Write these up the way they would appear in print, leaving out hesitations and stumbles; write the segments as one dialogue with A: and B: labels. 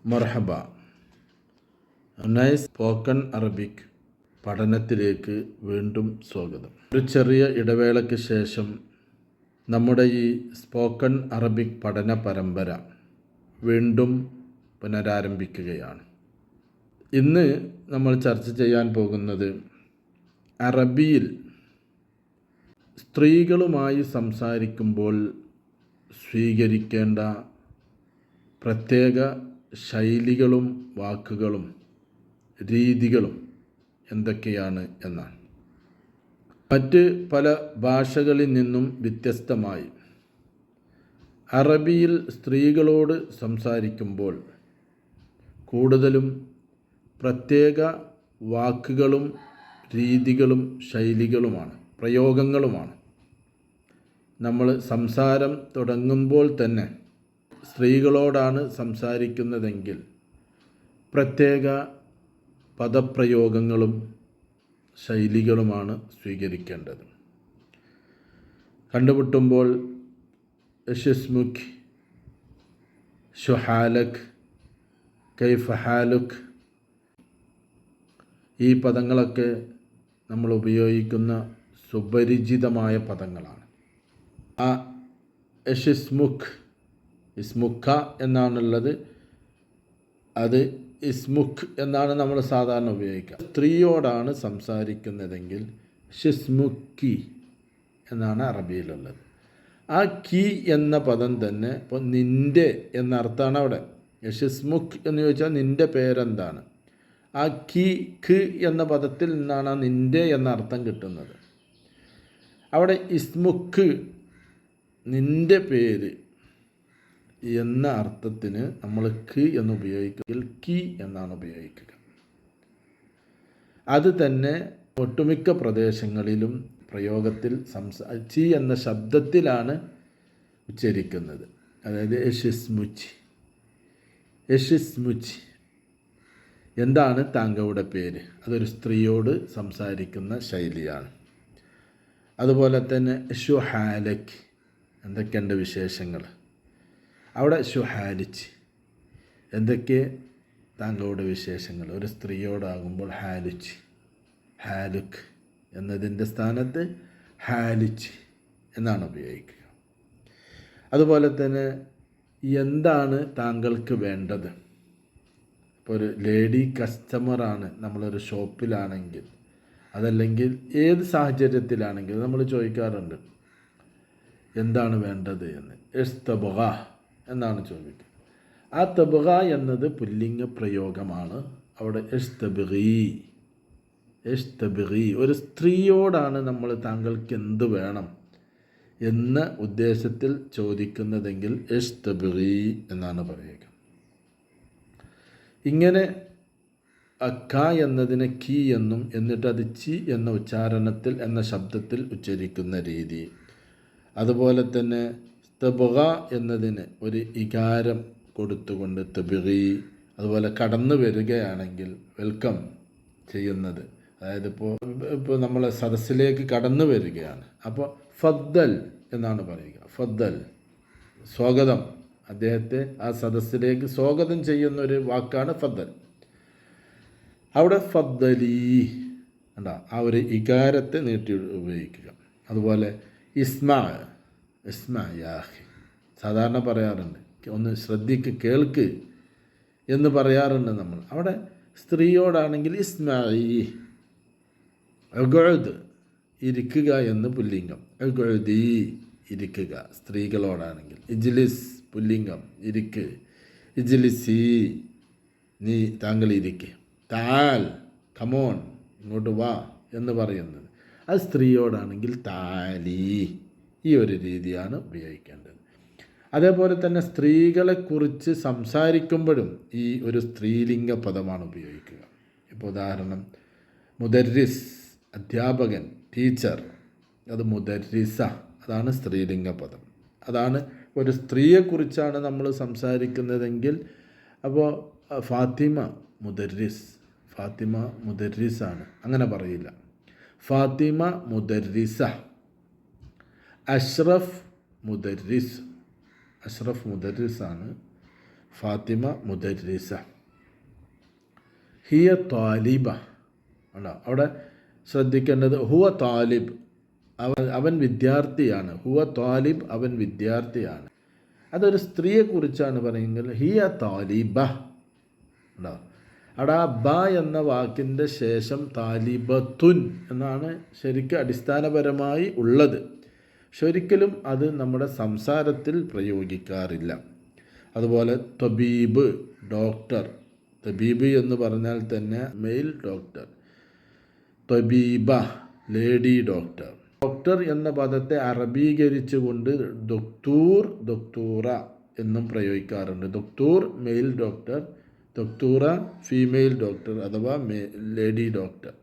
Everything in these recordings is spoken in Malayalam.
A: മർഹബ. നൈസ് സ്പോക്കൺ അറബിക് പഠനത്തിലേക്ക് വീണ്ടും സ്വാഗതം. ഒരു ചെറിയ ഇടവേളയ്ക്ക് ശേഷം നമ്മുടെ ഈ സ്പോക്കൺ അറബിക് പഠന പരമ്പര വീണ്ടും പുനരാരംഭിക്കുകയാണ്. ഇന്ന് നമ്മൾ ചർച്ച ചെയ്യാൻ പോകുന്നത് അറബിയിൽ സ്ത്രീകളുമായി സംസാരിക്കുമ്പോൾ സ്വീകരിക്കേണ്ട പ്രത്യേക ശൈലികളും വാക്കുകളും രീതികളും എന്തൊക്കെയാണ് എന്നാണ്. മറ്റ് പല ഭാഷകളിൽ നിന്നും വ്യത്യസ്തമായി അറബിയിൽ സ്ത്രീകളോട് സംസാരിക്കുമ്പോൾ കൂടുതലും പ്രത്യേക വാക്കുകളും രീതികളും ശൈലികളുമാണ്, പ്രയോഗങ്ങളുമാണ്. നമ്മൾ സംസാരം തുടങ്ങുമ്പോൾ തന്നെ സ്ത്രീകളോടാണ് സംസാരിക്കുന്നതെങ്കിൽ പ്രത്യേക പദപ്രയോഗങ്ങളും ശൈലികളുമാണ് സ്വീകരിക്കേണ്ടത്. കണ്ടുമുട്ടുമ്പോൾ ഇഷ്മുക്, ഷുഹാലക്, കൈഫ ഹാലുക്, ഈ പദങ്ങളൊക്കെ നമ്മൾ ഉപയോഗിക്കുന്ന സുപരിചിതമായ പദങ്ങളാണ്. ആ ഇഷ്മുക്, ഇസ്മുഖ എന്നാണുള്ളത്, അത് ഇസ്മുഖ് എന്നാണ് നമ്മൾ സാധാരണ ഉപയോഗിക്കുക. സ്ത്രീയോടാണ് സംസാരിക്കുന്നതെങ്കിൽ ഷിസ്മുക്കി എന്നാണ് അറബിയിലുള്ളത്. ആ കി എന്ന പദം തന്നെ ഇപ്പോൾ നിൻ്റെ എന്ന അർത്ഥമാണ് അവിടെ. ഷിസ്മുഖ് എന്ന് ചോദിച്ചാൽ നിൻ്റെ പേരെന്താണ്. ആ ഖ് എന്ന പദത്തിൽ നിന്നാണ് ആ നിൻ്റെ എന്ന അർത്ഥം കിട്ടുന്നത്. അവിടെ ഇസ്മുഖ് നിൻ്റെ പേര് എന്ന അർത്ഥത്തിന് നമ്മൾ ഖ് എന്ന് ഉപയോഗിക്കുകയിൽ കി എന്നാണ് ഉപയോഗിക്കുക. അത് തന്നെ ഒട്ടുമിക്ക പ്രദേശങ്ങളിലും പ്രയോഗത്തിൽ ചി എന്ന ശബ്ദത്തിലാണ് ഉച്ചരിക്കുന്നത്. അതായത് യഷിസ്മുച്ച്, യഷിസ്മുച്ച്, എന്താണ് താങ്കളുടെ പേര്? അതൊരു സ്ത്രീയോട് സംസാരിക്കുന്ന ശൈലിയാണ്. അതുപോലെ തന്നെ ഷുഹാലക്, എന്തൊക്കെയുണ്ട് വിശേഷങ്ങൾ? അവിടെ ഷുഹാലിച്ച്, എന്തൊക്കെ താങ്കളുടെ വിശേഷങ്ങൾ? ഒരു സ്ത്രീയോടാകുമ്പോൾ ഹാലിച്ച്, ഹാലുക്ക് എന്നതിൻ്റെ സ്ഥാനത്ത് ഹാലിച്ച് എന്നാണ് ഉപയോഗിക്കുക. അതുപോലെ തന്നെ എന്താണ് താങ്കൾക്ക് വേണ്ടത്? ഇപ്പോൾ ഒരു ലേഡി കസ്റ്റമറാണ് നമ്മളൊരു ഷോപ്പിലാണെങ്കിൽ, അതല്ലെങ്കിൽ ഏത് സാഹചര്യത്തിലാണെങ്കിലും നമ്മൾ ചോദിക്കാറുണ്ട് എന്താണ് വേണ്ടത് എന്ന്. എസ്തബഗ എന്നാണ് ചോദിക്കുക. ആ തബഗ എന്നത് പുല്ലിംഗ പ്രയോഗമാണ്. അവിടെ എസ്തബഗി, ഒരു സ്ത്രീയോടാണ് നമ്മൾ താങ്കൾക്ക് എന്ത് വേണം എന്ന ഉദ്ദേശത്തിൽ ചോദിക്കുന്നതെങ്കിൽ എസ്തബഗി എന്നാണ് പറയുക. ഇങ്ങനെ അക്ക എന്നതിനെ കി എന്നും എന്നിട്ട് അത് ചി എന്ന ഉച്ചാരണത്തിൽ എന്ന ശബ്ദത്തിൽ ഉച്ചരിക്കുന്ന രീതി. അതുപോലെ തന്നെ തബഗ എന്നതിന് ഒരു ഇകാരം കൊടുത്തുകൊണ്ട് തബഗി. അതുപോലെ കടന്നു വരികയാണെങ്കിൽ വെൽക്കം ചെയ്യുന്നത്, അതായത് ഇപ്പോൾ നമ്മൾ സദസ്സിലേക്ക് കടന്നു വരികയാണ്, അപ്പോൾ ഫദ്ദൽ എന്നാണ് പറയുക. ഫദ്ദൽ, സ്വാഗതം, അദ്ദേഹത്തെ ആ സദസ്സിലേക്ക് സ്വാഗതം ചെയ്യുന്ന ഒരു വാക്കാണ് ഫദ്ദൽ. അവിടെ ഫദ്ദലി കണ്ട, ആ ഒരു ഇകാരത്തെ നീട്ടി ഉപയോഗിക്കുക. അതുപോലെ ഇസ്മാ, ഇസ്മാ യാഹി, സാധാരണ പറയാറുണ്ട്, ഒന്ന് ശ്രദ്ധിക്ക്, കേൾക്ക് എന്ന് പറയാറുണ്ട് നമ്മൾ. അവിടെ സ്ത്രീയോടാണെങ്കിൽ ഇസ്മായി, അഗുദ്, ഇരിക്കുക എന്ന് പുല്ലിംഗം, അഗുദി, ഇരിക്കുക. സ്ത്രീകളോടാണെങ്കിൽ ഇജ്ലിസ്, പുല്ലിംഗം, ഇരിക്ക്, ഇജ്ലിസി, നീ, താങ്കൾ ഇരിക്ക്. താൽ, കമോൺ, ഇങ്ങോട്ട് വാ എന്ന് പറയുന്നത്. അത് സ്ത്രീയോടാണെങ്കിൽ താലി, ഈ ഒരു രീതിയാണ് ഉപയോഗിക്കേണ്ടത്. അതേപോലെ തന്നെ സ്ത്രീകളെക്കുറിച്ച് സംസാരിക്കുമ്പോഴും ഈ ഒരു സ്ത്രീലിംഗ പദമാണ് ഉപയോഗിക്കുക. ഇപ്പോൾ ഉദാഹരണം, മുദർരിസ്, അധ്യാപകൻ, ടീച്ചർ, അത് മുദർരിസ, അതാണ് സ്ത്രീലിംഗ പദം. അതാണ് ഒരു സ്ത്രീയെക്കുറിച്ചാണ് നമ്മൾ സംസാരിക്കുന്നതെങ്കിൽ. അപ്പോൾ ഫാത്തിമ മുദർരിസ്, ഫാത്തിമ മുദർരിസാണ്, അങ്ങനെ പറയില്ല. ഫാത്തിമ മുദർരിസ. അഷ്റഫ് മുദർരിസ്, അഷ്റഫ് മുദർരിസാണ്. ഫാത്തിമ മുദരിസ. ഹിയ താലിബ ആണോ? അവിടെ ശ്രദ്ധിക്കേണ്ടത് ഹുവ താലിബ്, അവൻ വിദ്യാർത്ഥിയാണ്. ഹുവ താലിബ്, അവൻ വിദ്യാർത്ഥിയാണ്. അതൊരു സ്ത്രീയെക്കുറിച്ചാണ് പറയുന്നത്. ഹിയ താലിബ ഉണ്ടോ? അവിടെ ആ ബ എന്ന വാക്കിൻ്റെ ശേഷം താലിബത്തുൻ എന്നാണ് ശരിക്കും അടിസ്ഥാനപരമായി ഉള്ളത്. പക്ഷെ ഒരിക്കലും അത് നമ്മുടെ സംസാരത്തിൽ പ്രയോഗിക്കാറില്ല. അതുപോലെ തബീബ്, ഡോക്ടർ. തബീബ് എന്ന് പറഞ്ഞാൽ തന്നെ മെയിൽ ഡോക്ടർ. തബീബ, ലേഡി ഡോക്ടർ. ഡോക്ടർ എന്ന പദത്തെ അറബീകരിച്ചുകൊണ്ട് ദൊക്തൂർ, ദൊക്തൂറ എന്നും പ്രയോഗിക്കാറുണ്ട്. ദൊക്തൂർ മെയിൽ ഡോക്ടർ, ദൊക്തൂറ ഫീമെയിൽ ഡോക്ടർ അഥവാ ലേഡി ഡോക്ടർ.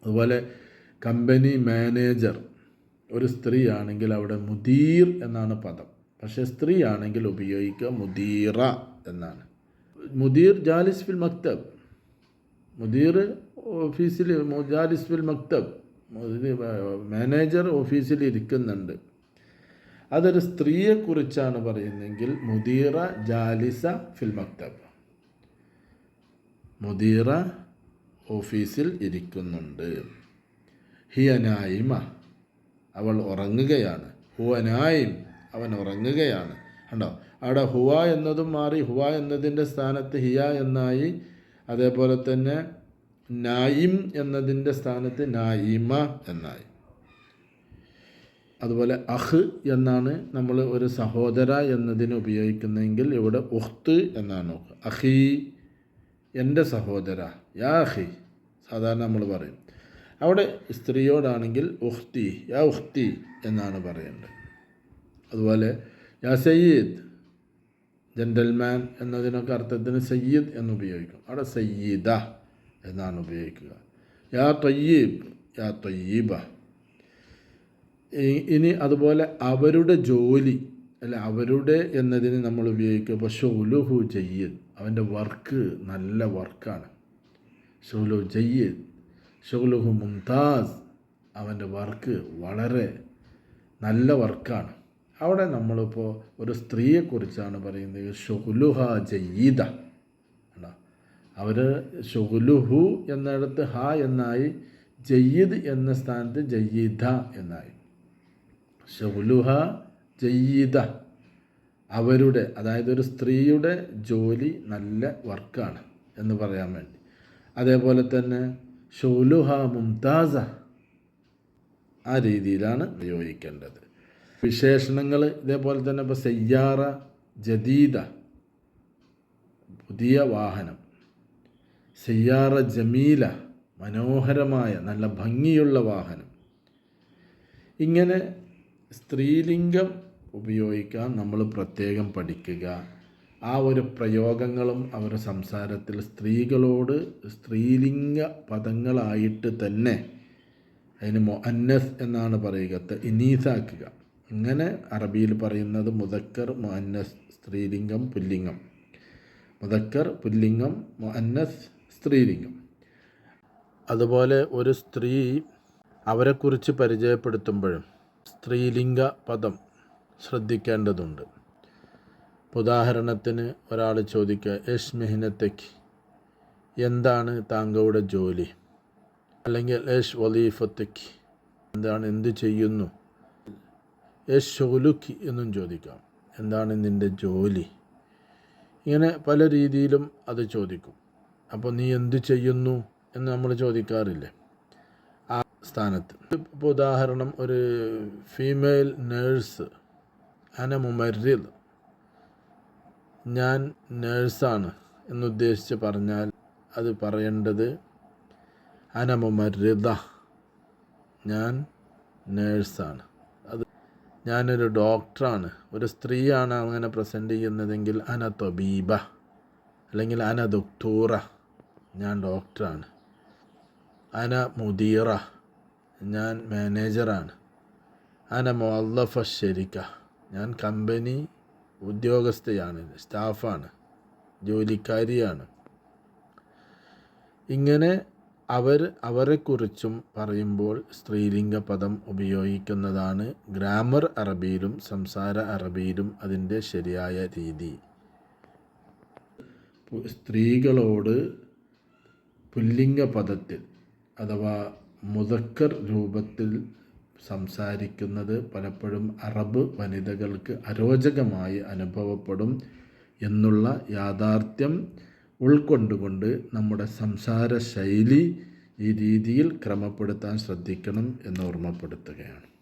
A: അതുപോലെ കമ്പനി മാനേജർ ഒരു സ്ത്രീ ആണെങ്കിൽ അവിടെ മുദീർ എന്നാണ് പദം. പക്ഷേ സ്ത്രീ ആണെങ്കിൽ ഉപയോഗിക്കുക മുദീറ എന്നാണ്. മുദീർ ജാലിസ് ഫിൽ മക്തബ്, മുദീർ ഓഫീസിൽ, ജാലിസ് ഫിൽ മക്തബ്, മാനേജർ ഓഫീസിൽ ഇരിക്കുന്നുണ്ട്. അതൊരു സ്ത്രീയെക്കുറിച്ചാണ് പറയുന്നതെങ്കിൽ മുദീറ ജാലിസ ഫിൽ മക്തബ്, മുദീറ ഓഫീസിൽ ഇരിക്കുന്നുണ്ട്. ഹിയ നായിമ, അവൾ ഉറങ്ങുകയാണ്. ഹുവ നായിം, അവൻ ഉറങ്ങുകയാണ്. കണ്ടോ? അവിടെ ഹുവ എന്നതും മാറി, ഹുവ എന്നതിൻ്റെ സ്ഥാനത്ത് ഹിയ എന്നായി. അതേപോലെ തന്നെ നായിം എന്നതിൻ്റെ സ്ഥാനത്ത് നായിമ എന്നായി. അതുപോലെ അഹ് എന്നാണ് നമ്മൾ ഒരു സഹോദര എന്നതിന് ഉപയോഗിക്കുന്നതെങ്കിൽ ഇവിടെ ഉഖ്ത് എന്നാണ്. അഹി, എൻ്റെ സഹോദര, യാ അഹി സാധാരണ നമ്മൾ പറയും. അവിടെ സ്ത്രീയോടാണെങ്കിൽ ഉഖ്തി, യാ ഉഖ്തി എന്നാണ് പറയേണ്ടത്. അതുപോലെ യാ സയ്യിദ്, ജെൻ്റൽമാൻ എന്നതിനൊക്കെ അർത്ഥത്തിന് സയ്യിദ് എന്ന് ഉപയോഗിക്കും. അവിടെ സയ്യിദ എന്നാണ് ഉപയോഗിക്കുക. യാ ത്വയ്യീബ്, യാ ത്വയ്യീബ. ഇനി അതുപോലെ അവരുടെ ജോലി അല്ല, അവരുടെ എന്നതിന് നമ്മൾ ഉപയോഗിക്കുക. അപ്പോൾ ഷുലുഹു ജയ്യിദ്, അവൻ്റെ വർക്ക് നല്ല വർക്കാണ്. ഷുലു ജയ്യിദ്, ഷുലുഹു മുംതാസ്, അവൻ്റെ വർക്ക് വളരെ നല്ല വർക്കാണ്. അവിടെ നമ്മളിപ്പോൾ ഒരു സ്ത്രീയെക്കുറിച്ചാണ് പറയുന്നത്. ഷുലുഹ ജയ്യിദ. അവർ ഷുലുഹു എന്നിടത്ത് ഹ എന്നായി, ജയ്യിദ് എന്ന സ്ഥാനത്ത് ജയ്യിദ എന്നായി. ഷുലുഹ ജയ്യിദ, അവരുടെ, അതായത് ഒരു സ്ത്രീയുടെ ജോലി നല്ല വർക്കാണ് എന്ന് പറയാൻ വേണ്ടി. അതേപോലെ തന്നെ ഷുലുഹ മുംതാസ, ആ രീതിയിലാണ് പ്രയോഗിക്കേണ്ടത്. വിശേഷണങ്ങൾ ഇതേപോലെ തന്നെ. ഇപ്പോൾ സയ്യാറ ജദീദ, പുതിയ വാഹനം. സയ്യാറ ജമീല, മനോഹരമായ നല്ല ഭംഗിയുള്ള വാഹനം. ഇങ്ങനെ സ്ത്രീലിംഗം ഉപയോഗിക്കാൻ നമ്മൾ പ്രത്യേകം പഠിക്കുക. ആ ഒരു പ്രയോഗങ്ങളും അവരുടെ സംസാരത്തിൽ സ്ത്രീകളോട് സ്ത്രീലിംഗ പദങ്ങളായിട്ട് തന്നെ അതിന് മുഅന്നസ് എന്നാണ് പറയുക, ഇനീസാക്കുക. ഇങ്ങനെ അറബിയിൽ പറയുന്നത് മുദക്കർ, മുഅന്നസ്, സ്ത്രീലിംഗം, പുല്ലിംഗം. മുദക്കർ പുല്ലിംഗം, മുഅന്നസ് സ്ത്രീലിംഗം. അതുപോലെ ഒരു സ്ത്രീ അവരെക്കുറിച്ച് പരിചയപ്പെടുത്തുമ്പോഴും സ്ത്രീലിംഗ പദം ശ്രദ്ധിക്കേണ്ടതുണ്ട്. ഉദാഹരണത്തിന് ഒരാൾ ചോദിക്കുക, യേശ് മെഹിനത്തേക്ക്, എന്താണ് താങ്കളുടെ ജോലി? അല്ലെങ്കിൽ യേശ് വലീഫത്തേക്ക്, എന്താണ്, എന്ത് ചെയ്യുന്നു? യേശ് ഷുലുക്കി എന്നും ചോദിക്കാം, എന്താണ് നിൻ്റെ ജോലി? ഇങ്ങനെ പല രീതിയിലും അത് ചോദിക്കും. അപ്പോൾ നീ എന്ത് ചെയ്യുന്നു എന്ന് നമ്മൾ ചോദിക്കാറില്ലേ ആ സ്ഥാനത്ത്. ഇപ്പോൾ ഉദാഹരണം, ഒരു ഫീമെയിൽ നേഴ്സ്, അന മുമരിദ്, ഞാൻ നേഴ്സാണ് എന്നുദ്ദേശിച്ച് പറഞ്ഞാൽ അത് പറയേണ്ടത് അന മുമരിദ, ഞാൻ നേഴ്സാണ്. അത് ഞാനൊരു ഡോക്ടറാണ്. ഒരു സ്ത്രീയാണ് അങ്ങനെ പ്രസൻറ്റ് ചെയ്യുന്നതെങ്കിൽ അന ത്വബീബ, അല്ലെങ്കിൽ അന ദുക്തൂറ, ഞാൻ ഡോക്ടറാണ്. അന മുദീറ, ഞാൻ മാനേജറാണ്. അന മുഅല്ലഫ ശരിക്ക, ഞാൻ കമ്പനി ഉദ്യോഗസ്ഥയാണ്, സ്റ്റാഫാണ്, ജോലിക്കാരിയാണ്. ഇങ്ങനെ അവരെക്കുറിച്ചും പറയുമ്പോൾ സ്ത്രീലിംഗ പദം ഉപയോഗിക്കുന്നതാണ് ഗ്രാമർ അറബിയിലും സംസാര അറബിയിലും അതിൻ്റെ ശരിയായ രീതി. സ്ത്രീകളോട് പുല്ലിംഗ പദത്തിൽ അഥവാ മുദക്കർ രൂപത്തിൽ സംസാരിക്കുന്നത് പലപ്പോഴും അറബ് വനിതകൾക്ക് അരോചകമായി അനുഭവപ്പെടും എന്നുള്ള യാഥാർത്ഥ്യം ഉൾക്കൊണ്ടുകൊണ്ട് നമ്മുടെ സംസാര ശൈലി ഈ രീതിയിൽ ക്രമപ്പെടുത്താൻ ശ്രദ്ധിക്കണം എന്ന് ഓർമ്മപ്പെടുത്തുകയാണ്.